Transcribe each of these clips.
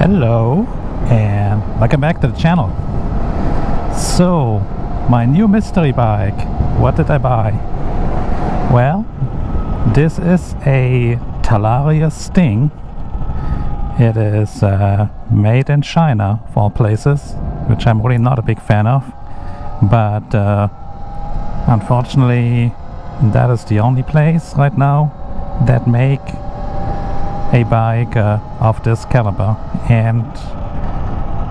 Hello and welcome back to the channel. So, my new mystery bike, what did I buy? Well, this is a Talaria Sting. It is made in China, of all places, which I'm really not a big fan of, but unfortunately that is the only place right now that make a bike of this caliber, and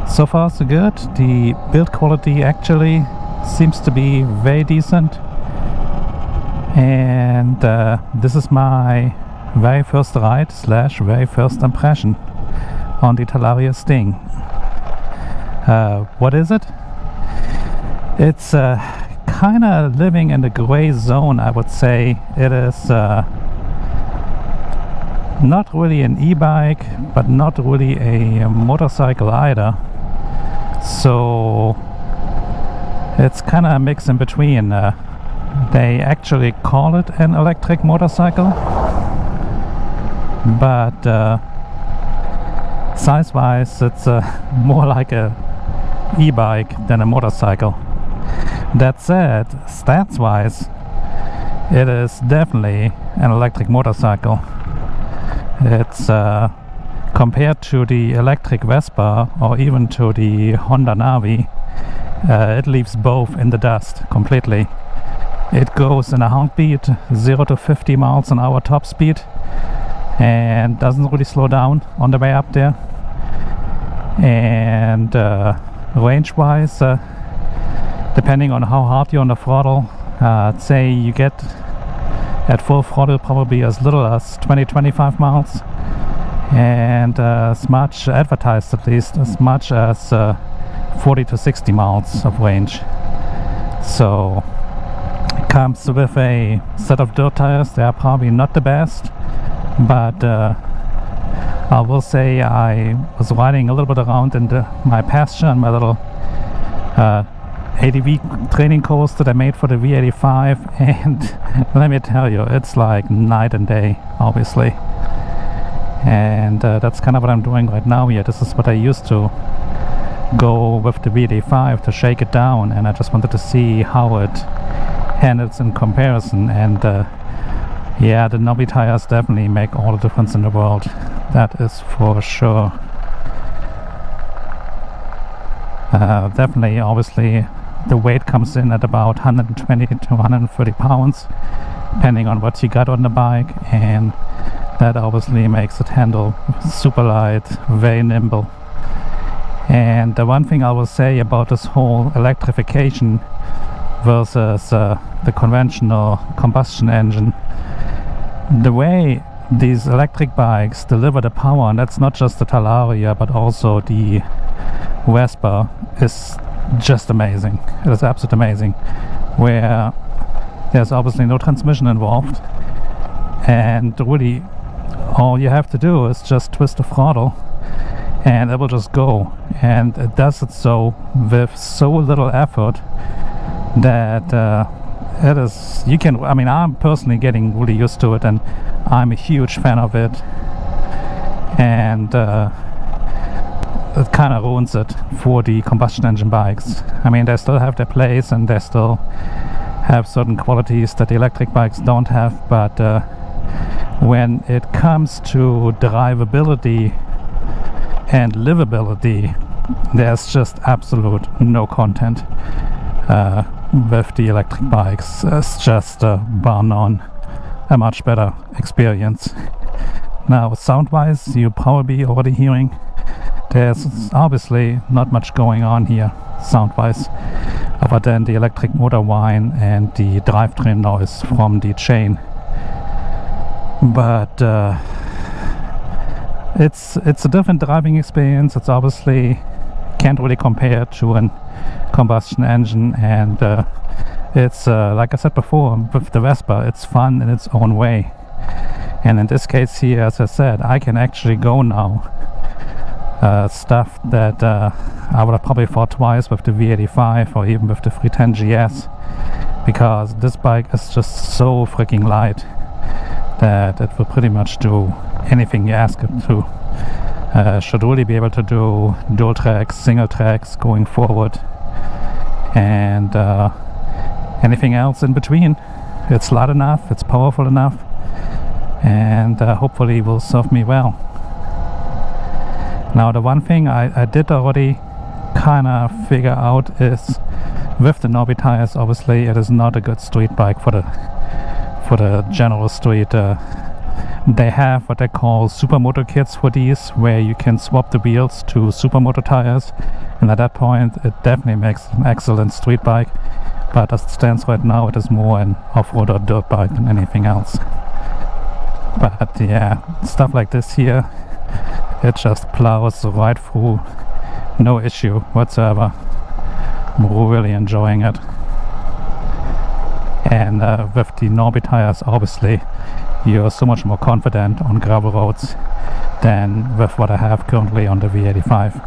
so far so good. The build quality actually seems to be very decent, and this is my very first ride / very first impression on the Talaria Sting. What is it? It's kind of living in the gray zone, I would say. It is not really an e-bike, but not really a motorcycle either. So it's kind of a mix in between. They actually call it an electric motorcycle, but size-wise it's more like a e-bike than a motorcycle. That said, stats-wise it is definitely an electric motorcycle. It's compared to the electric Vespa or even to the Honda Navi, it leaves both in the dust completely. It goes in a heartbeat, 0 to 50 miles an hour top speed, and doesn't really slow down on the way up there. And range wise, depending on how hard you're on the throttle, I'd say you get at full throttle probably as little as 20-25 miles, and as much advertised, at least as much as 40 to 60 miles of range. So it comes with a set of dirt tires. They are probably not the best, but I will say I was riding a little bit around in my pasture in my little ADV training course that I made for the V85, and let me tell you, it's like night and day, obviously. And that's kind of what I'm doing right now here. This is what I used to go with the V85 to shake it down, and I just wanted to see how it handles in comparison. And yeah, the knobby tires definitely make all the difference in the world. That is for sure. Definitely, obviously, the weight comes in at about 120 to 130 pounds, depending on what you got on the bike, and that obviously makes it handle super light, very nimble. And the one thing I will say about this whole electrification versus the conventional combustion engine, the way these electric bikes deliver the power, and that's not just the Talaria but also the Vespa, is just amazing. It is absolutely amazing, where there's obviously no transmission involved, and really all you have to do is just twist the throttle and it will just go, and it does it so with so little effort that it is, you can, I mean, I'm personally getting really used to it, and I'm a huge fan of it, and it kind of ruins it for the combustion engine bikes. I mean, they still have their place and they still have certain qualities that the electric bikes don't have, but when it comes to drivability and livability, there's just absolute no content with the electric bikes. It's just bar none, a much better experience. Now, sound wise, you're probably already hearing there's obviously not much going on here sound-wise, other than the electric motor whine and the drivetrain noise from the chain. But it's a different driving experience. It's obviously can't really compare to a combustion engine, and it's like I said before, with the Vespa, it's fun in its own way. And in this case here, as I said, I can actually go now. Stuff that I would have probably thought twice with the V85 or even with the 310 GS, because this bike is just so freaking light that it will pretty much do anything you ask it to. Should really be able to do dual tracks, single tracks going forward, and anything else in between. It's loud enough, it's powerful enough, and hopefully will serve me well. Now the one thing I did already kind of figure out is with the Norby tires, obviously it is not a good street bike for the general street. They have what they call supermoto kits for these, where you can swap the wheels to supermoto tires, and at that point it definitely makes an excellent street bike. But as it stands right now, it is more an off-road or dirt bike than anything else. But yeah, stuff like this here, it just plows right through, no issue whatsoever. I'm really enjoying it. And with the Norby tires, obviously you're so much more confident on gravel roads than with what I have currently on the V85.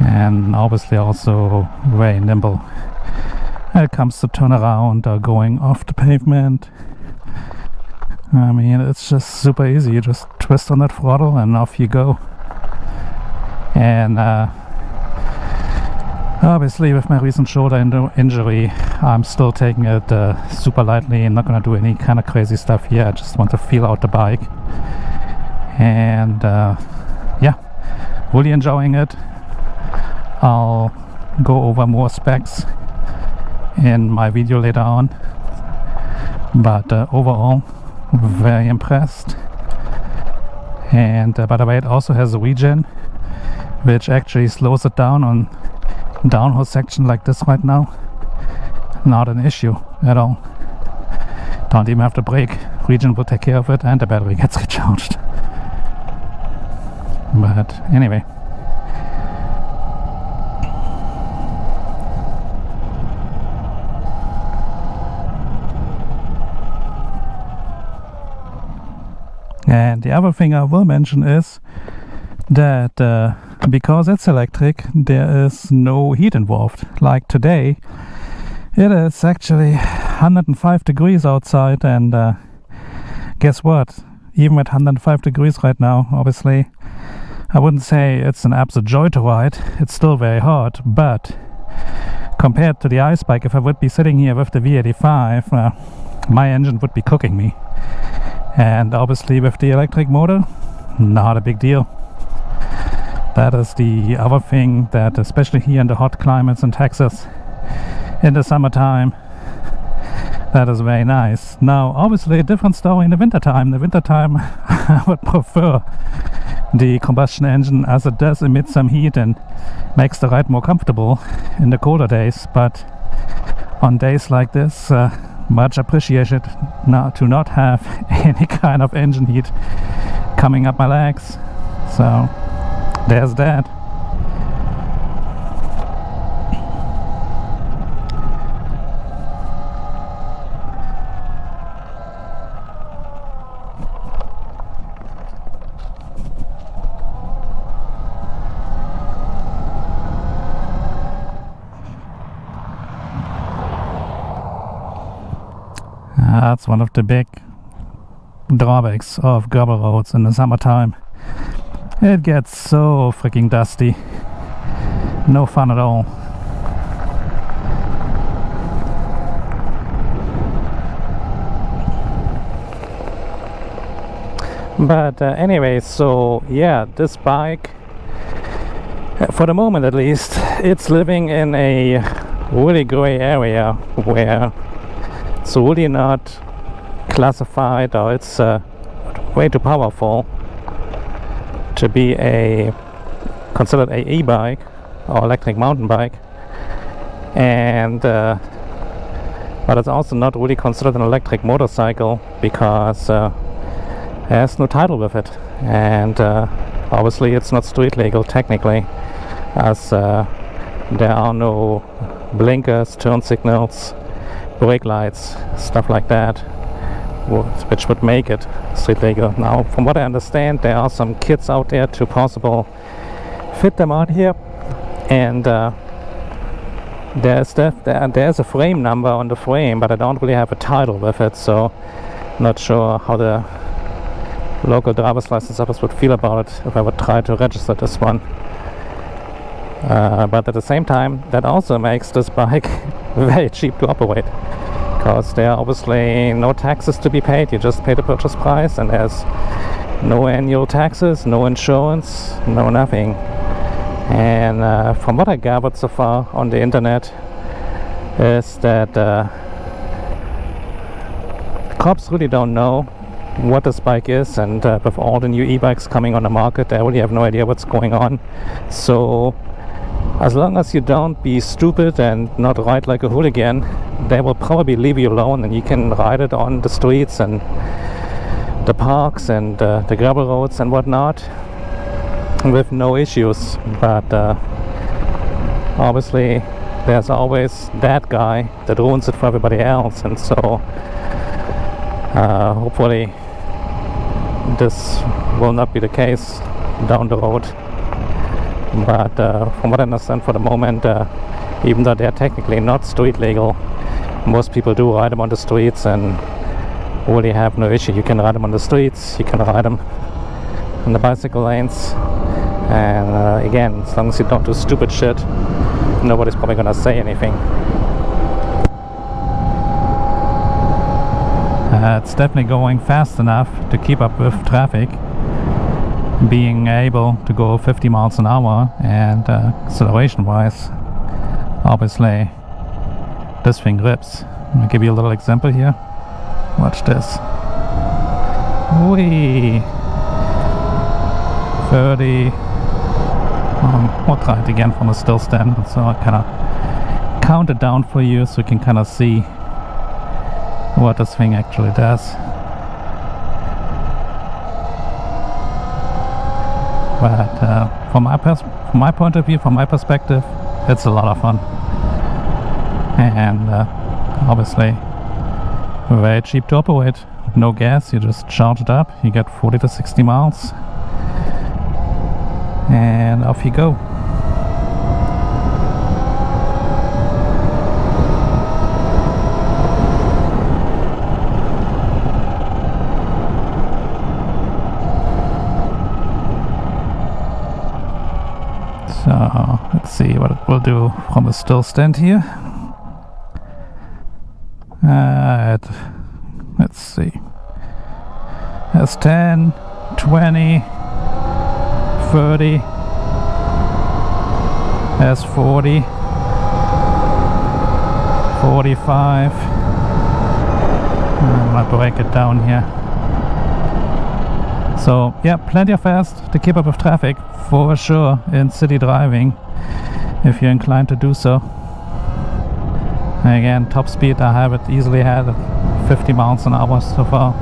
And obviously also very nimble when it comes to turn around or going off the pavement. I mean, it's just super easy. You just twist on that throttle and off you go. And obviously with my recent shoulder injury, I'm still taking it super lightly. I'm not going to do any kind of crazy stuff here. I just want to feel out the bike. And yeah, really enjoying it. I'll go over more specs in my video later on. But overall, very impressed. And by the way, it also has a regen, which actually slows it down on downhill section like this right now. Not an issue at all. Don't even have to brake. Regen will take care of it, and the battery gets recharged. But anyway, and the other thing I will mention is that because it's electric, there is no heat involved. Like today, it is actually 105 degrees outside, and guess what? Even at 105 degrees right now, obviously, I wouldn't say it's an absolute joy to ride. It's still very hot, but compared to the ice bike, if I would be sitting here with the V85, my engine would be cooking me. And obviously with the electric motor, not a big deal. That is the other thing that, especially here in the hot climates in Texas, in the summertime, that is very nice. Now, obviously a different story in the wintertime. In the wintertime, I would prefer the combustion engine, as it does emit some heat and makes the ride more comfortable in the colder days. But on days like this, much appreciated now to not have any kind of engine heat coming up my legs. So there's that. That's one of the big drawbacks of gravel roads in the summertime. It gets so freaking dusty. No fun at all. But anyway, so yeah, this bike, for the moment at least, it's living in a really gray area where it's really not classified, or it's way too powerful to be considered a e-bike or electric mountain bike, and but it's also not really considered an electric motorcycle because it has no title with it, and obviously it's not street legal technically, as there are no blinkers, turn signals, brake lights, stuff like that, which would make it street legal. Now, from what I understand, there are some kits out there to possible fit them on here, and there's a frame number on the frame, but I don't really have a title with it, so not sure how the local driver's license holders would feel about it if I would try to register this one. But at the same time, that also makes this bike very cheap to operate, because there are obviously no taxes to be paid. You just pay the purchase price, and there's no annual taxes, no insurance, no nothing. And from what I gathered so far on the internet is that cops really don't know what this bike is, and with all the new e-bikes coming on the market, they really have no idea what's going on. So as long as you don't be stupid and not ride like a hooligan, they will probably leave you alone, and you can ride it on the streets and the parks and the gravel roads and whatnot with no issues. But obviously there's always that guy that ruins it for everybody else, and so hopefully this will not be the case down the road. But from what I understand for the moment, even though they're technically not street legal, most people do ride them on the streets and really have no issue. You can ride them on the streets, you can ride them in the bicycle lanes, and again, as long as you don't do stupid shit, nobody's probably gonna say anything. It's definitely going fast enough to keep up with traffic, being able to go 50 miles an hour, and acceleration wise, obviously this thing rips. I'll give you a little example here. Watch this. Whee! 30. We'll try it again from a still stand, so I kind of count it down for you so you can kind of see what this thing actually does. But from my point of view, from my perspective, it's a lot of fun, and obviously very cheap to operate. No gas, you just charge it up, you get 40 to 60 miles, and off you go. So let's see what it will do from a still stand here. Let's see. That's 10, 20, 30. That's 40, 45. I'm gonna break it down here. So yeah, plenty of fast to keep up with traffic for sure in city driving, if you're inclined to do so. And again, top speed I have it easily had at 50 miles an hour so far.